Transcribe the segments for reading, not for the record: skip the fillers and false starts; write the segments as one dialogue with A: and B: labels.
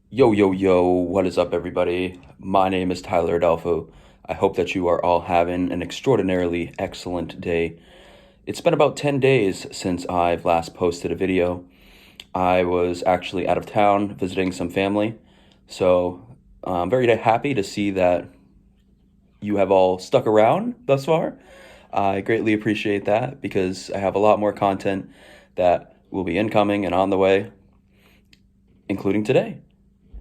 A: Yo, yo, yo, what is up, everybody? My name is Tyler Adolfo. I hope that you are all having an extraordinarily excellent day. It's been about 10 days since I've last posted a video. I was actually out of town visiting some family, so I'm very happy to see that you have all stuck around thus far. I greatly appreciate that because I have a lot more content that will be incoming and on the way, including today.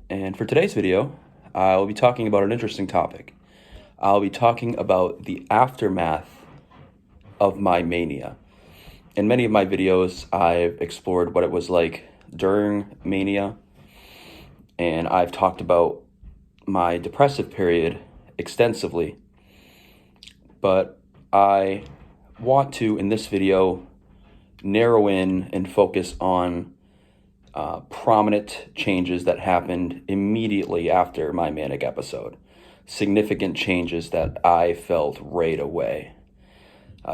A: And for today's video, I'll be talking about an interesting topic. I'll be talking about the aftermath of my mania. In many of my videos, I've explored what it was like during mania, and I've talked about my depressive period extensively. But I want to, in this video, narrow in and focus on prominent changes that happened immediately after my manic episode. Significant changes that I felt right away.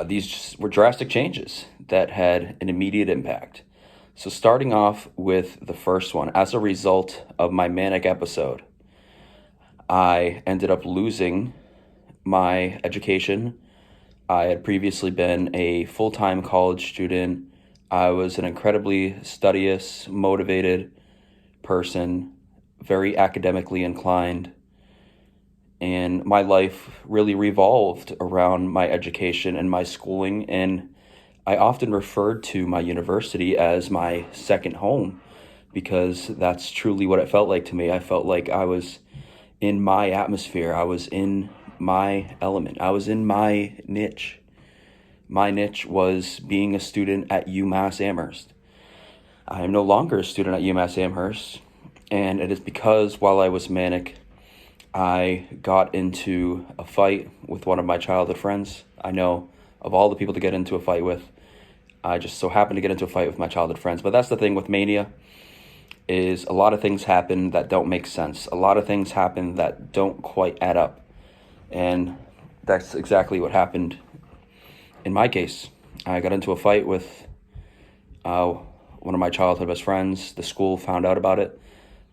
A: These were drastic changes that had an immediate impact. So, starting off with the first one, as a result of my manic episode, I ended up losing my education. I had previously been a full time college student. I was an incredibly studious, motivated person, very academically inclined, and my life really revolved around my education and my schooling. And I often referred to my university as my second home because that's truly what it felt like to me. I felt like I was in my atmosphere, I was in my element, I was in my niche. My niche was being a student at UMass Amherst. I am no longer a student at UMass Amherst, and it is because while I was manic, I got into a fight with one of my childhood friends. I know of all the people to get into a fight with, I just so happened to get into a fight with my childhood friends. But that's the thing with mania, is a lot of things happen that don't make sense. A lot of things happen that don't quite add up. And that's exactly what happened in my case. I got into a fight with one of my childhood best friends. The school found out about it.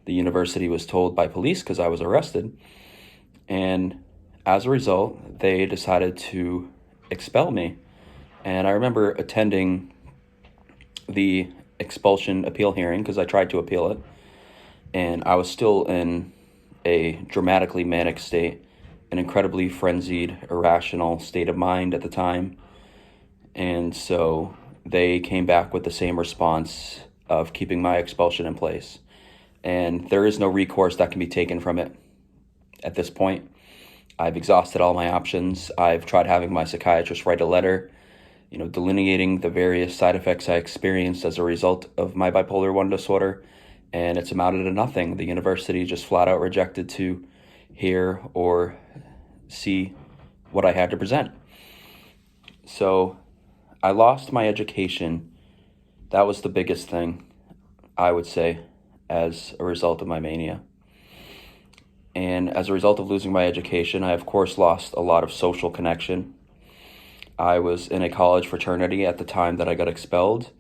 A: The university was told by police because I was arrested. And as a result, they decided to expel me. And I remember attending the expulsion appeal hearing because I tried to appeal it. And I was still in a dramatically manic state, an incredibly frenzied, irrational state of mind at the time. And so they came back with the same response of keeping my expulsion in place. And there is no recourse that can be taken from it at this point. I've exhausted all my options. I've tried having my psychiatrist write a letter, delineating the various side effects I experienced as a result of my bipolar 1 disorder, and it's amounted to nothing. The university just flat out rejected to hear or see what I had to present. So I lost my education. That was the biggest thing, I would say, as a result of my mania. And as a result of losing my education, I, of course, lost a lot of social connection. I was in a college fraternity at the time that I got expelled.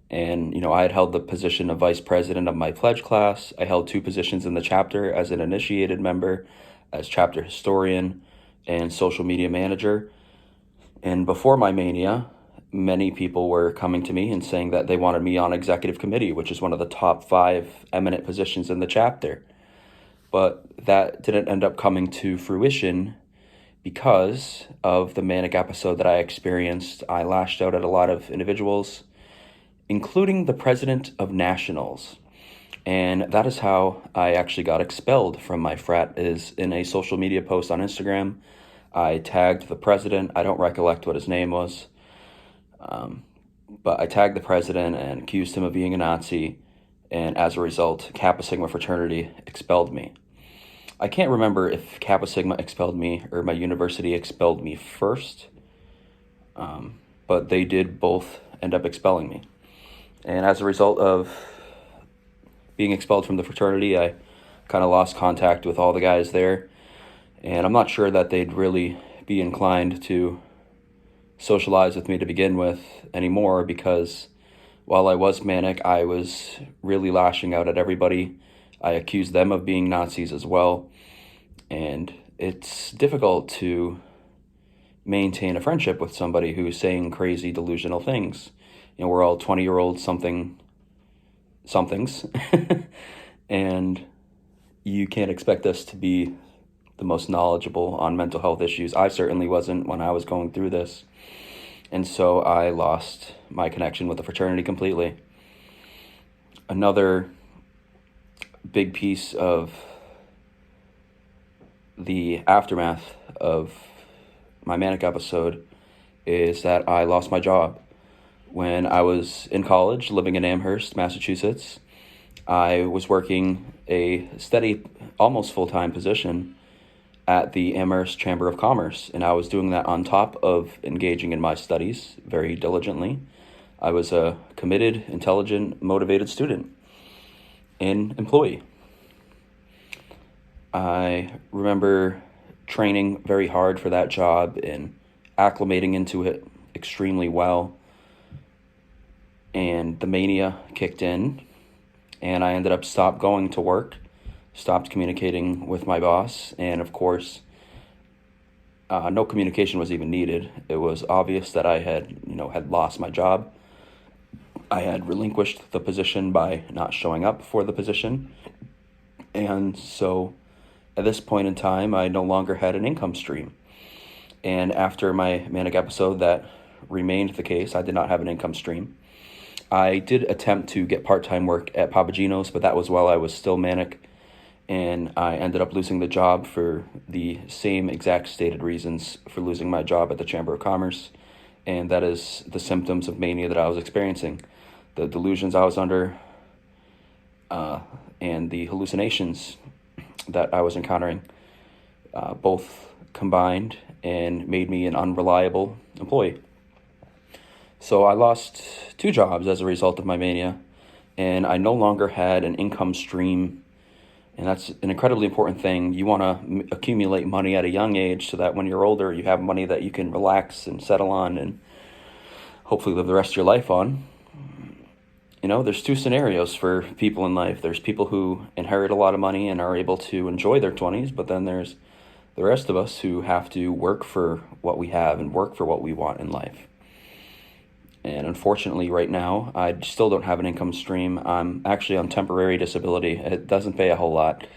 A: And, I had held the position of vice president of my pledge class. I held 2 positions in the chapter as an initiated member, as chapter historian, and social media manager. And before my mania, many people were coming to me and saying that they wanted me on executive committee, which is one of the top 5 eminent positions in the chapter. But that didn't end up coming to fruition because of the manic episode that I experienced. I lashed out at a lot of individuals, including the president of nationals. And that is how I actually got expelled from my frat, is in a social media post on Instagram. I tagged the president. I don't recollect what his name was. But I tagged the president and accused him of being a Nazi. And as a result, Kappa Sigma fraternity expelled me. I can't remember if Kappa Sigma expelled me or my university expelled me first. But they did both end up expelling me. And as a result of being expelled from the fraternity, I kind of lost contact with all the guys there. And I'm not sure that they'd really be inclined to socialize with me to begin with anymore, because while I was manic, I was really lashing out at everybody. I accused them of being Nazis as well. And it's difficult to maintain a friendship with somebody who's saying crazy delusional things. We're all 20-year-old somethings, and you can't expect us to be the most knowledgeable on mental health issues. I certainly wasn't when I was going through this. And so I lost my connection with the fraternity completely. Another big piece of the aftermath of my Manic episode is that I lost my job. When I was in college, living in Amherst, Massachusetts, I was working a steady, almost full-time position at the Amherst Chamber of Commerce, and I was doing that on top of engaging in my studies very diligently. I was a committed, intelligent, motivated student and employee. I remember training very hard for that job and acclimating into it extremely well. And the mania kicked in, and I ended up stopped going to work, stopped communicating with my boss, and of course, no communication was even needed. It was obvious that I had lost my job. I had relinquished the position by not showing up for the position, and so at this point in time, I no longer had an income stream. And after my Manic episode, that remained the case. I did not have an income stream. I did attempt to get part-time work at Papagino's, but that was while I was still manic, and I ended up losing the job for the same exact stated reasons for losing my job at the Chamber of Commerce, and that is the symptoms of mania that I was experiencing, the delusions I was under, and the hallucinations that I was encountering, both combined and made me an unreliable employee. So I lost 2 jobs as a result of my mania, and I no longer had an income stream, and that's an incredibly important thing. You want to accumulate money at a young age so that when you're older, you have money that you can relax and settle on and hopefully live the rest of your life on. There's 2 scenarios for people in life. There's people who inherit a lot of money and are able to enjoy their 20s, but then there's the rest of us who have to work for what we have and work for what we want in life. And unfortunately, right now, I still don't have an income stream. I'm actually on temporary disability. It doesn't pay a whole lot,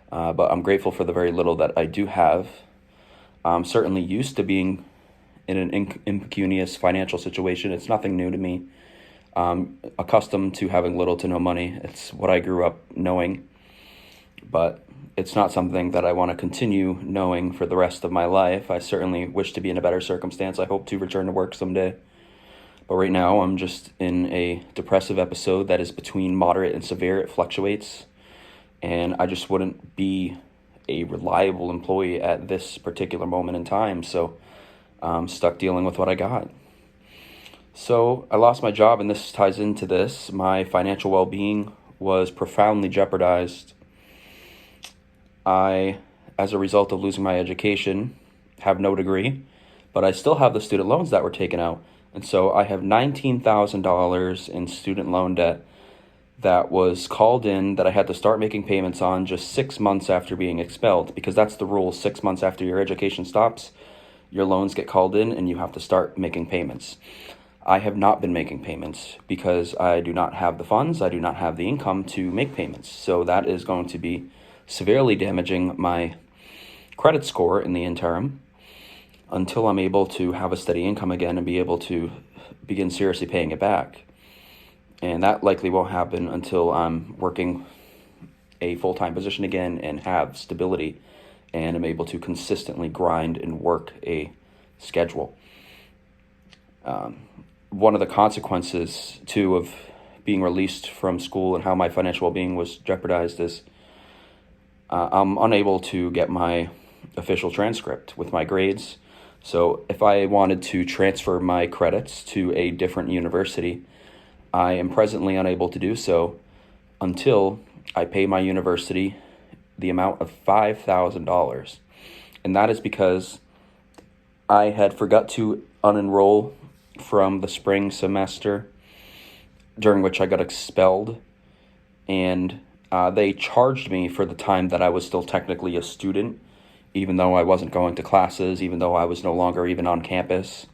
A: but I'm grateful for the very little that I do have. I'm certainly used to being in an impecunious financial situation. It's nothing new to me. I'm accustomed to having little to no money. It's what I grew up knowing, but it's not something that I want to continue knowing for the rest of my life. I certainly wish to be in a better circumstance. I hope to return to work someday. But right now, I'm just in a depressive episode that is between moderate and severe. It fluctuates. And I just wouldn't be a reliable employee at this particular moment in time. So I'm stuck dealing with what I got. So I lost my job, and this ties into this. My financial well-being was profoundly jeopardized. I, as a result of losing my education, have no degree, but I still have the student loans that were taken out. And so I have $19,000 in student loan debt that was called in that I had to start making payments on just 6 months after being expelled, because that's the rule. 6 months after your education stops, your loans get called in and you have to start making payments. I have not been making payments because I do not have the funds. I do not have the income to make payments. So that is going to be severely damaging my credit score in the interim, until I'm able to have a steady income again and be able to begin seriously paying it back. And that likely won't happen until I'm working a full-time position again and have stability and am able to consistently grind and work a schedule. One of the consequences, too, of being released from school and how my financial well-being was jeopardized is I'm unable to get my official transcript with my grades. So if I wanted to transfer my credits to a different university, I am presently unable to do so until I pay my university the amount of $5,000. And that is because I had forgot to unenroll from the spring semester, during which I got expelled, and They charged me for the time that I was still technically a student, even though I wasn't going to classes, even though I was no longer even on campus.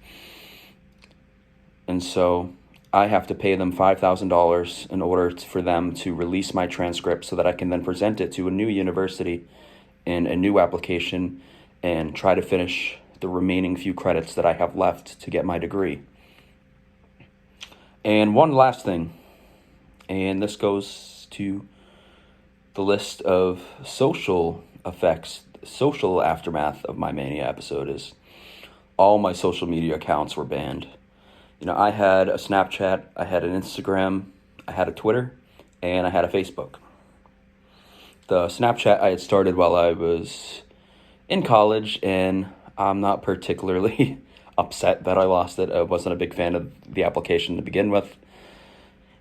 A: And so I have to pay them $5,000 in order for them to release my transcript so that I can then present it to a new university in a new application and try to finish the remaining few credits that I have left to get my degree. And one last thing, and this goes to the list of social effects, social aftermath of my mania episode, is all my social media accounts were banned. I had a Snapchat, I had an Instagram, I had a Twitter, and I had a Facebook. The Snapchat I had started while I was in college, and I'm not particularly upset that I lost it. I wasn't a big fan of the application to begin with,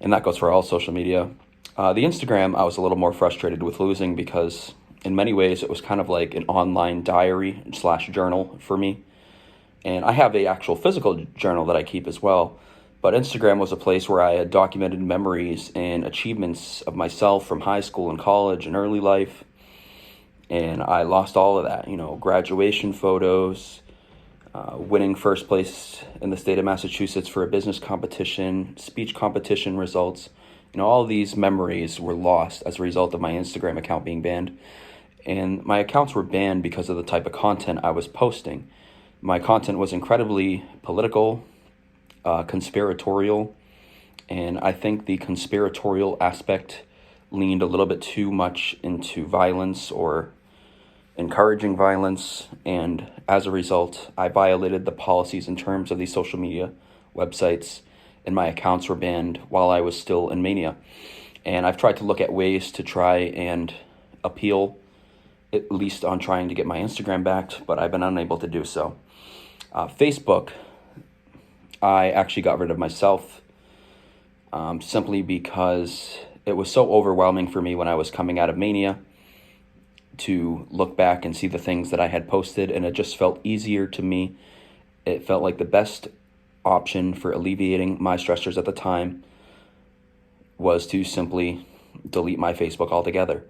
A: and that goes for all social media. The Instagram, I was a little more frustrated with losing because in many ways it was kind of like an online diary / journal for me. And I have a actual physical journal that I keep as well. But Instagram was a place where I had documented memories and achievements of myself from high school and college and early life. And I lost all of that, graduation photos, winning first place in the state of Massachusetts for a business competition, speech competition results. All of these memories were lost as a result of my Instagram account being banned. And my accounts were banned because of the type of content I was posting. My content was incredibly political, conspiratorial, and I think the conspiratorial aspect leaned a little bit too much into violence or encouraging violence, and as a result, I violated the policies and terms of these social media websites, and my accounts were banned while I was still in mania. And I've tried to look at ways to try and appeal, at least on trying to get my Instagram back, but I've been unable to do so. Facebook, I actually got rid of myself simply because it was so overwhelming for me when I was coming out of mania to look back and see the things that I had posted, and it just felt easier to me. It felt like the best option for alleviating my stressors at the time was to simply delete my Facebook altogether.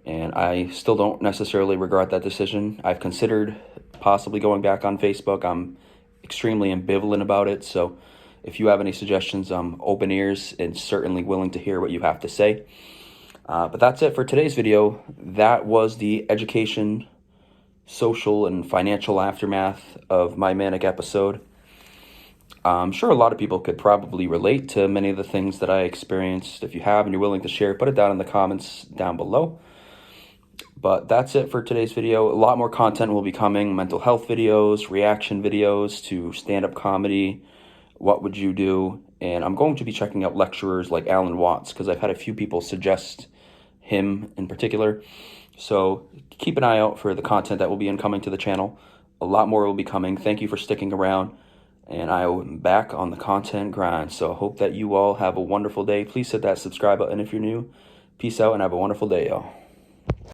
A: And I still don't necessarily regret that decision. I've considered possibly going back on Facebook. I'm extremely ambivalent about it. So if you have any suggestions, I'm open ears and certainly willing to hear what you have to say. But that's it for today's video. That was the education, social, and financial aftermath of my manic episode. I'm sure a lot of people could probably relate to many of the things that I experienced. If you have and you're willing to share, put it down in the comments down below. But that's it for today's video. A lot more content will be coming. Mental health videos, reaction videos to stand-up comedy, what would you do? And I'm going to be checking out lecturers like Alan Watts because I've had a few people suggest him in particular. So keep an eye out for the content that will be incoming to the channel. A lot more will be coming. Thank you for sticking around. And I am back on the content grind. So I hope that you all have a wonderful day. Please hit that subscribe button if you're new. Peace out and have a wonderful day, y'all.